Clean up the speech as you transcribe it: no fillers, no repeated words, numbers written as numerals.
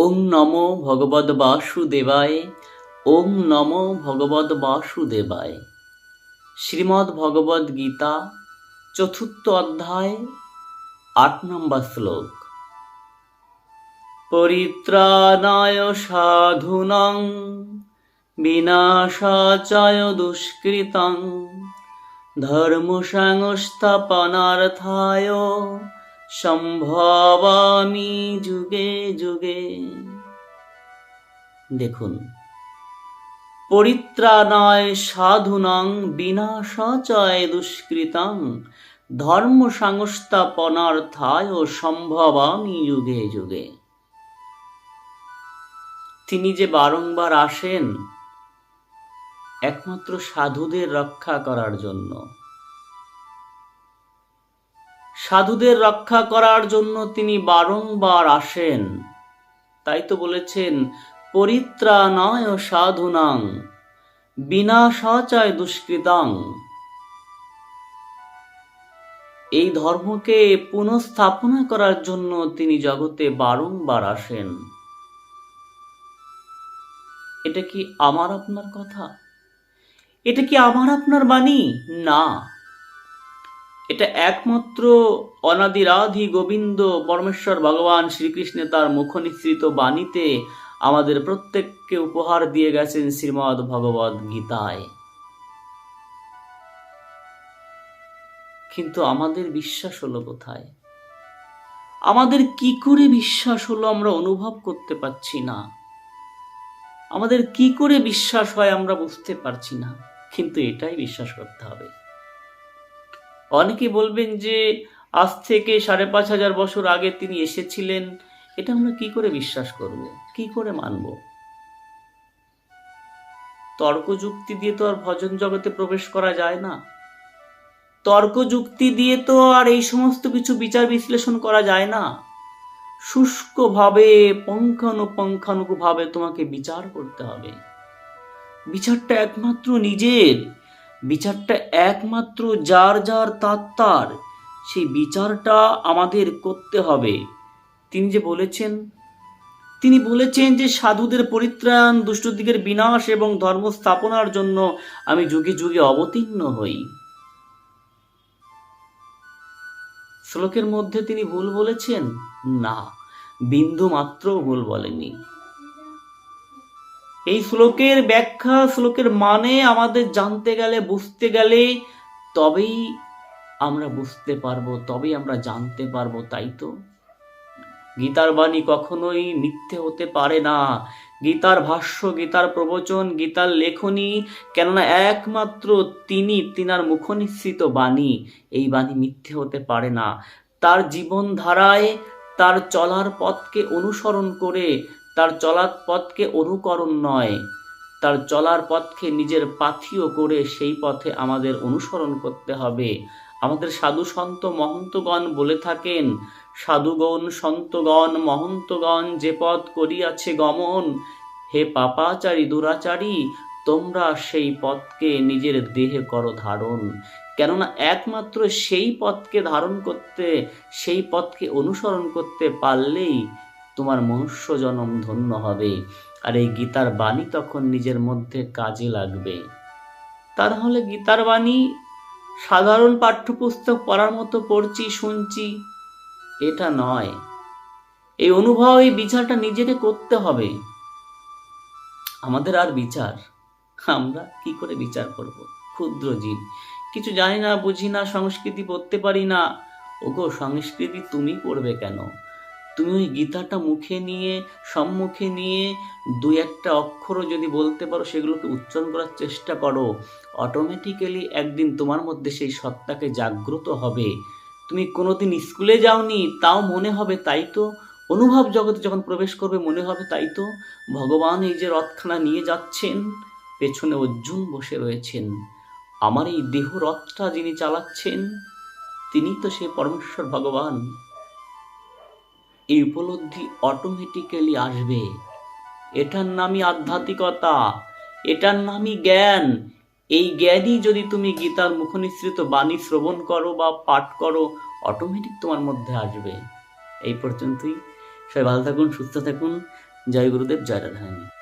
ওং নমো ভগবদ বাসুদেবায়। ওং নমো ভগবদ বাসুদেবায়। শ্রীমদ্ ভগবদ গীতা, চতুর্থ অধ্যায়, ৮ নম্বর শ্লোক। পরিত্রাণায় সাধুনাং বিনাশায় দুষ্কৃতং ধর্ম সংস্থাপনার্থায় সম্ভবামি যুগে যুগে। দেখুন, পরিত্রাণায় সাধুনাং বিনাশায় দুষ্কৃতং ধর্ম সংস্থাপনার্থায় সম্ভবামি যুগে যুগে। তিনি যে বারংবার আসেন একমাত্র সাধুদের রক্ষা করার জন্য। সাধুদের রক্ষা করার জন্য তিনি বারংবার আসেন। তাই তো বলেছেন, পরিত্রাণায় সাধুনাং বিনাশায় দুষ্কৃতং। এই ধর্মকে পুনঃস্থাপনা করার জন্য তিনি জগতে বারংবার আসেন। এটা কি আমার আপনার কথা? এটা কি আমার আপনার বাণী? না, এটা একমাত্র অনাদিরাধি গোবিন্দ পরমেশ্বর ভগবান শ্রীকৃষ্ণের তার মুখনিসৃত বাণীতে আমাদের প্রত্যেককে উপহার দিয়ে গেছেন শ্রীমদ্ ভগবদ গীতায়। কিন্তু আমাদের বিশ্বাস হলো কোথায়? আমাদের কি করে বিশ্বাস হলো আমরা অনুভব করতে পারছি না। আমাদের কি করে বিশ্বাস হয় আমরা বুঝতে পারছি না, কিন্তু এটাই বিশ্বাস করতে হবে। অনেকে বলবেন যে আজ থেকে ৫,৫০০ বছর আগে তিনি এসেছিলেন, এটা আমরা কি করে বিশ্বাস করব, কি করে মানব? তর্ক যুক্তি দিয়ে তো আর ভজন জগতে প্রবেশ করা যায় না। তর্ক যুক্তি দিয়ে তো আর এই সমস্ত কিছু বিচার বিশ্লেষণ করা যায় না। শুষ্কভাবে পুঙ্খানুপুঙ্খানুভাবে তোমাকে বিচার করতে হবে। বিচারটা একমাত্র নিজের, বিচারটা একমাত্র যার যার তার, সেই বিচারটা আমাদের করতে হবে। তিনি বলেছেন যে সাধুদের পরিত্রাণ, দুষ্টদিগের বিনাশ এবং ধর্ম স্থাপনার জন্য আমি যুগে যুগে অবতীর্ণ হই। শ্লোকের মধ্যে তিনি ভুল বলেছেন? না, বিন্দু মাত্র ভুল বলেননি। এই শ্লোকের ব্যাখ্যা, শ্লোকের মানে আমাদের জানতে গেলে, বুঝতে গেলে তবেই আমরা বুঝতে পারবো, তবেই আমরা জানতে পারবো। তাই তো গীতার বাণী কখনোই মিথ্যে হতে পারে না। গীতার ভাষ্য, গীতার প্রবচন, গীতার লেখনী, কেননা একমাত্র তিনার মুখনিসৃত বাণী, এই বাণী মিথ্যে হতে পারে না। তার জীবনধারায়, তার চলার পথকে অনুসরণ করে, তার চলার পথকে অনুকরণ নয়, তার চলার পথকে নিজের পাথেয় করে সেই পথে আমাদের অনুসরণ করতে হবে। আমাদের সাধু সন্ত মহন্তগণ বলে থাকেন, সাধুগণ সন্তগণ মহন্তগণ যে পথ করিয়াছে গমন, হে পাপাচারী দুরাচারী তোমরা সেই পথকে নিজের দেহে করো ধারণ। কেননা একমাত্র সেই পথকে ধারণ করতে, সেই পথকে অনুসরণ করতে পারলেই তোমার মনুষ্য জন্ম ধন্য হবে। আর এই গীতার বাণী তখন নিজের মধ্যে কাজে লাগবে। তা নাহলে গীতার বাণী সাধারণ পাঠ্যপুস্তক পড়ার মতো পড়ছি, শুনছি, এটা নয়। এই অনুভব, এই বিচারটা নিজেকে করতে হবে। আমাদের আর বিচার, আমরা কি করে বিচার করব? ক্ষুদ্র জীব, কিছু জানি না, বুঝি না, সংস্কৃতি পড়তে পারি না। ওগো, সংস্কৃতি তুমি পড়বে কেন? তুমি ওই গীতাটা মুখে নিয়ে, সম্মুখে নিয়ে দুই একটা অক্ষরও যদি বলতে পারো, সেগুলোকে উচ্চারণ করার চেষ্টা করো, অটোমেটিক্যালি একদিন তোমার মধ্যে সেই সত্তাকে জাগ্রত হবে। তুমি কোনোদিন স্কুলে যাওনি, তাও মনে হবে তাই তো। অনুভব জগতে যখন প্রবেশ করবে মনে হবে তাই তো। ভগবান এই যে রথখানা নিয়ে যাচ্ছেন, পেছনে অর্জুন বসে রয়েছেন, আমার এই দেহ রথটা যিনি চালাচ্ছেন তিনি তো সে পরমেশ্বর ভগবান। এই উপলব্ধি অটোমেটিক্যালি আসবে। এটার নামই আধ্যাত্মিকতা, এটার নামই জ্ঞান। এই জ্ঞানই যদি তুমি গীতার মুখনিসৃত বাণী শ্রবণ করো বা পাঠ করো, অটোমেটিক তোমার মধ্যে আসবে। এই পর্যন্তই। সবাই ভালো থাকুন, সুস্থ থাকুন। জয় গুরুদেব, জয় রাধারানী।